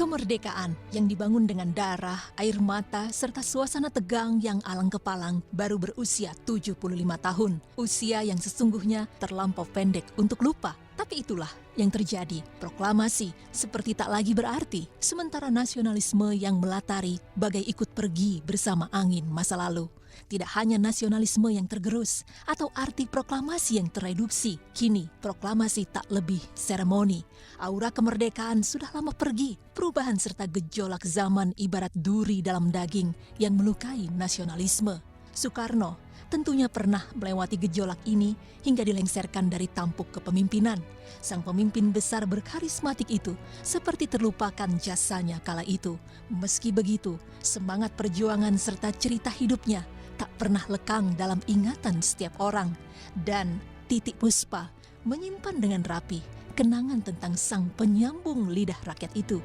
Kemerdekaan yang dibangun dengan darah, air mata, serta suasana tegang yang alang kepalang baru berusia 75 tahun. Usia yang sesungguhnya terlampau pendek untuk lupa. Tapi itulah yang terjadi. Proklamasi seperti tak lagi berarti, sementara nasionalisme yang melatari bagai ikut pergi bersama angin masa lalu. Tidak hanya nasionalisme yang tergerus atau arti proklamasi yang tereduksi. Kini proklamasi tak lebih seremoni. Aura kemerdekaan sudah lama pergi. Perubahan serta gejolak zaman ibarat duri dalam daging yang melukai nasionalisme. Soekarno tentunya pernah melewati gejolak ini hingga dilengsarkan dari tampuk kepemimpinan. Sang pemimpin besar berkarismatik itu seperti terlupakan jasanya kala itu. Meski begitu, semangat perjuangan serta cerita hidupnya tak pernah lekang dalam ingatan setiap orang. Dan Titik Puspa menyimpan dengan rapi kenangan tentang sang penyambung lidah rakyat itu.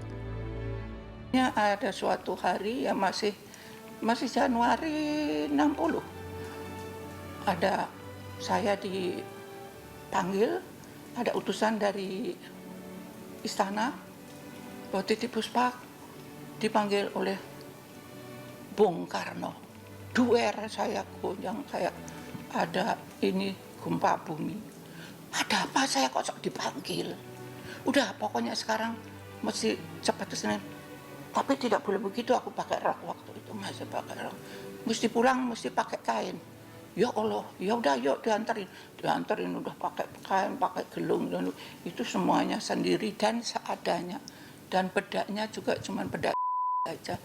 Ada suatu hari ya masih Januari 60. Ada saya dipanggil, ada utusan dari istana bahwa Titik Puspa dipanggil oleh Bung Karno. Duer saya goyang kayak ada ini gempa bumi. Ada apa saya kok dipanggil? Udah pokoknya sekarang mesti cepat ke Senin. Tapi tidak boleh begitu, aku pakai rok waktu itu, masih pakai rok. Mesti pulang, mesti pakai kain. Ya Allah, ya udah yuk diantarin udah pakai kain, pakai gelung dan itu semuanya sendiri dan seadanya. Dan bedaknya juga cuma bedak aja.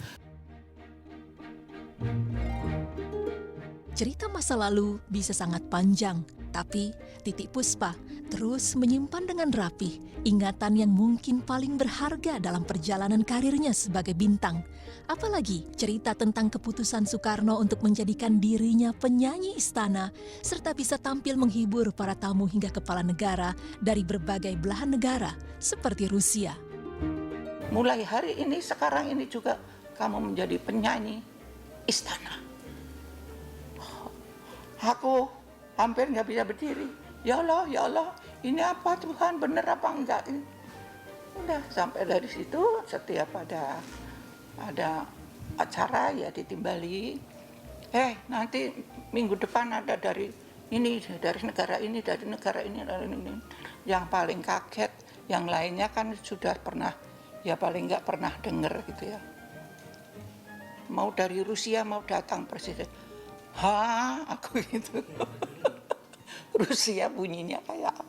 Cerita masa lalu bisa sangat panjang, tapi Titik Puspa terus menyimpan dengan rapi ingatan yang mungkin paling berharga dalam perjalanan karirnya sebagai bintang. Apalagi cerita tentang keputusan Soekarno untuk menjadikan dirinya penyanyi istana, serta bisa tampil menghibur para tamu hingga kepala negara dari berbagai belahan negara seperti Rusia. Mulai hari ini, sekarang ini juga kamu menjadi penyanyi istana. Aku hampir nggak bisa berdiri. Ya Allah, ini apa Tuhan, bener apa enggak? Udah sampai dari situ, setiap ada acara ya ditimbali. Nanti minggu depan ada dari negara ini. Yang paling kaget, yang lainnya kan sudah pernah, ya paling nggak pernah dengar gitu ya. Mau dari Rusia mau datang presiden. Aku gitu. Rusia bunyinya kayak apa?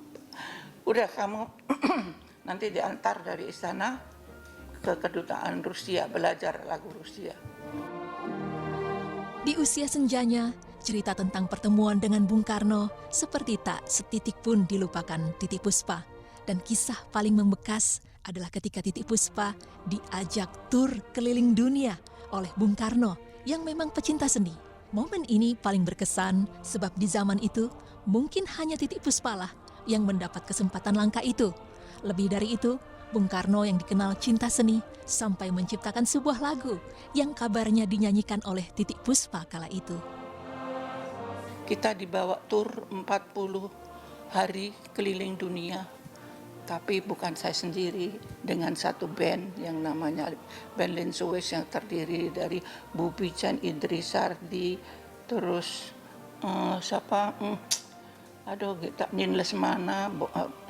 Udah kamu nanti diantar dari istana ke kedutaan Rusia, belajar lagu Rusia. Di usia senjanya, cerita tentang pertemuan dengan Bung Karno seperti tak setitik pun dilupakan Titik Puspa. Dan kisah paling membekas adalah ketika Titik Puspa diajak tur keliling dunia oleh Bung Karno yang memang pecinta seni. Momen ini paling berkesan sebab di zaman itu mungkin hanya Titik Puspa lah yang mendapat kesempatan langka itu. Lebih dari itu, Bung Karno yang dikenal cinta seni sampai menciptakan sebuah lagu yang kabarnya dinyanyikan oleh Titik Puspa kala itu. Kita dibawa tur 40 hari keliling dunia, tapi bukan saya sendiri, dengan satu band yang namanya band Lensues yang terdiri dari Bubi Chan, Idris Sardi, terus Nin Lesmana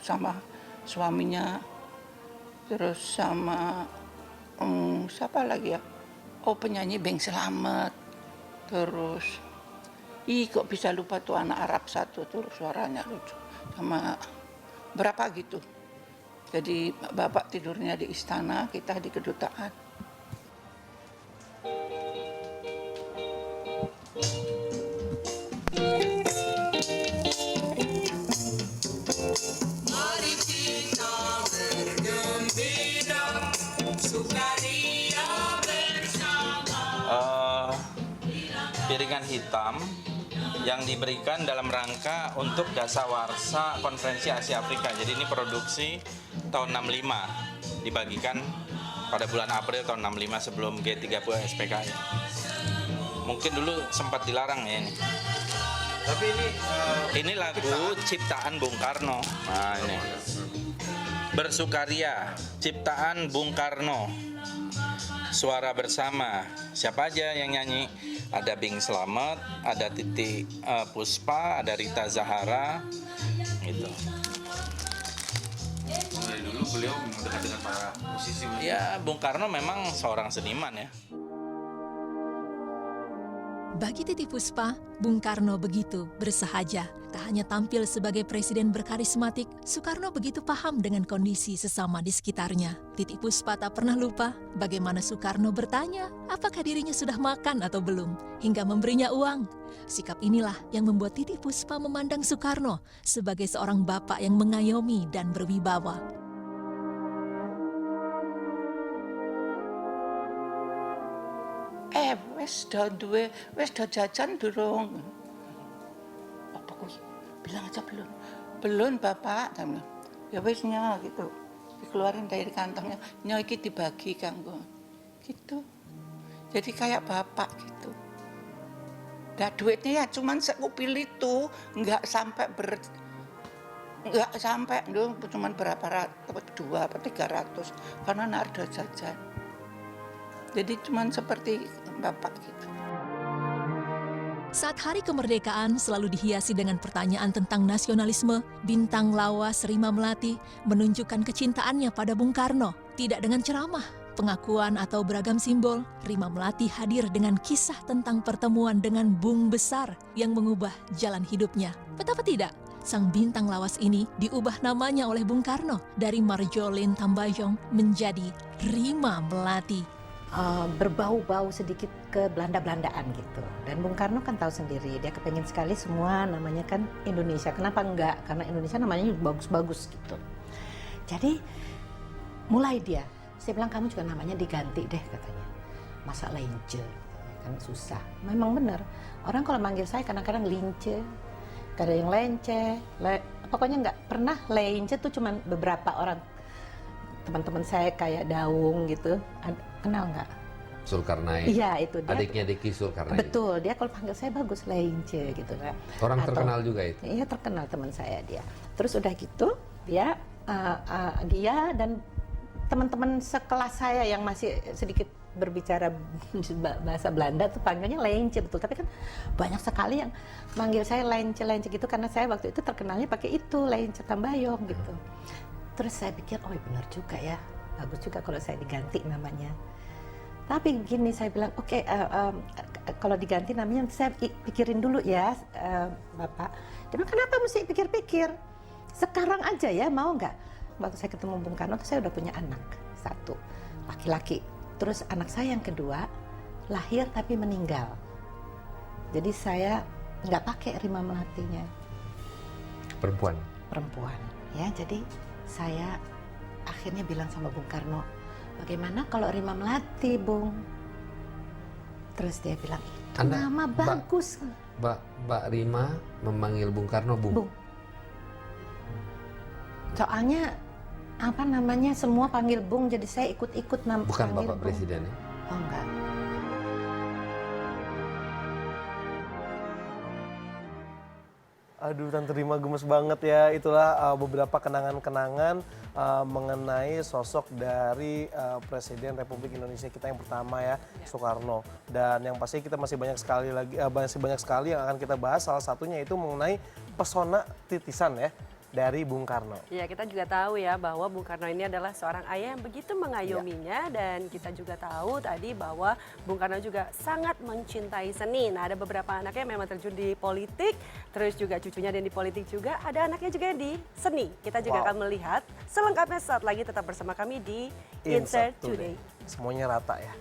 sama suaminya, terus sama siapa lagi ya? Penyanyi Beng Selamet, terus kok bisa lupa tuh anak Arab satu tuh suaranya lucu, sama berapa gitu. Jadi bapak tidurnya di istana, kita di kedutaan. Mari kita bergembira, sukaria bersama. Piringan hitam yang diberikan dalam rangka untuk dasawarsa Konferensi Asia Afrika. Jadi ini produksi tahun 65, dibagikan pada bulan April tahun 65 sebelum G30 SPKI. Mungkin dulu sempat dilarang ya ini. Tapi ini lagu ciptaan Bung Karno. Nah ini. Bersukaria, ciptaan Bung Karno. Suara Bersama, siapa aja yang nyanyi? Ada Bing Slamet, ada Titi Puspa, ada Rita Zahara, gitu. Dari dulu beliau dekat dengan para musisi. Ya, Bung Karno memang seorang seniman ya. Bagi Titi Puspa, Bung Karno begitu bersahaja. Tak hanya tampil sebagai presiden berkarismatik, Soekarno begitu paham dengan kondisi sesama di sekitarnya. Titi Puspa tak pernah lupa bagaimana Soekarno bertanya apakah dirinya sudah makan atau belum, hingga memberinya uang. Sikap inilah yang membuat Titi Puspa memandang Soekarno sebagai seorang bapak yang mengayomi dan berwibawa. Wes do jajan durung. Apa kuwi? Bilang aja belum. Belum Bapak, saya bilang. Ya wesnya gitu. Dikeluarin dari kantongnya. Nyo iki dibagi kanggo. Gitu. Jadi kayak bapak gitu. Nah duitnya ya cuman sekupil itu, nggak sampai cuman berapa ratus, 2 atau 300 karena nardo jajan. Jadi cuman seperti bapak gitu. Saat hari kemerdekaan selalu dihiasi dengan pertanyaan tentang nasionalisme, bintang lawas Rima Melati menunjukkan kecintaannya pada Bung Karno. Tidak dengan ceramah, pengakuan atau beragam simbol, Rima Melati hadir dengan kisah tentang pertemuan dengan Bung Besar yang mengubah jalan hidupnya. Betapa tidak, sang bintang lawas ini diubah namanya oleh Bung Karno dari Marjolin Tambayong menjadi Rima Melati. Berbau-bau sedikit ke Belanda-Belandaan gitu. Dan Bung Karno kan tahu sendiri, dia kepengen sekali semua namanya kan Indonesia. Kenapa enggak? Karena Indonesia namanya bagus-bagus gitu. Jadi mulai dia, saya bilang kamu juga namanya diganti deh katanya. Masa Lence, kan susah. Memang benar, orang kalau manggil saya kadang-kadang Lince, kadang yang Lence, pokoknya nggak pernah Lence tuh cuman beberapa orang. Teman-teman saya kayak Daung gitu, kenal nggak? Zulkarnain. Iya itu dia. Adiknya Diki Zulkarnain. Betul, dia kalau panggil saya bagus Lence gitu kan. Orang terkenal juga itu. Iya terkenal teman saya dia. Terus udah gitu dia dan teman-teman sekelas saya yang masih sedikit berbicara bahasa Belanda tuh panggilnya Lence betul. Tapi kan banyak sekali yang manggil saya Lence gitu karena saya waktu itu terkenalnya pakai itu Lence Tambayong gitu. Terus saya pikir, oh benar juga ya, bagus juga kalau saya diganti namanya. Tapi gini saya bilang, oke, kalau diganti namanya saya pikirin dulu ya, Bapak. Dia bilang, kenapa mesti pikir-pikir? Sekarang aja ya, mau nggak? Waktu saya ketemu Bung Karno, saya udah punya anak, 1, laki-laki. Terus anak saya yang kedua, lahir tapi meninggal. Jadi saya nggak pakai Rima Melatinya. Perempuan. Ya, jadi saya akhirnya bilang sama Bung Karno, bagaimana kalau Rima Melati, Bung? Terus dia bilang, itu nama bagus. Mbak Rima memanggil Bung Karno Bung? Soalnya, apa namanya, semua panggil Bung, jadi saya ikut-ikut Bukan panggil Bapak Bung. Presiden ya? Oh enggak. Aduh, Tante Rima gemes banget ya. Itulah beberapa kenangan-kenangan mengenai sosok dari Presiden Republik Indonesia kita yang pertama ya, Soekarno. Dan yang pasti kita masih banyak sekali yang akan kita bahas. Salah satunya itu mengenai pesona titisan ya dari Bung Karno. Ya, kita juga tahu ya bahwa Bung Karno ini adalah seorang ayah yang begitu mengayominya dan kita juga tahu tadi bahwa Bung Karno juga sangat mencintai seni. Nah, ada beberapa anaknya memang terjun di politik, terus juga cucunya dan di politik juga, ada anaknya juga di seni. Kita juga akan melihat selengkapnya saat lagi, tetap bersama kami di Insert Today. Semuanya rata ya.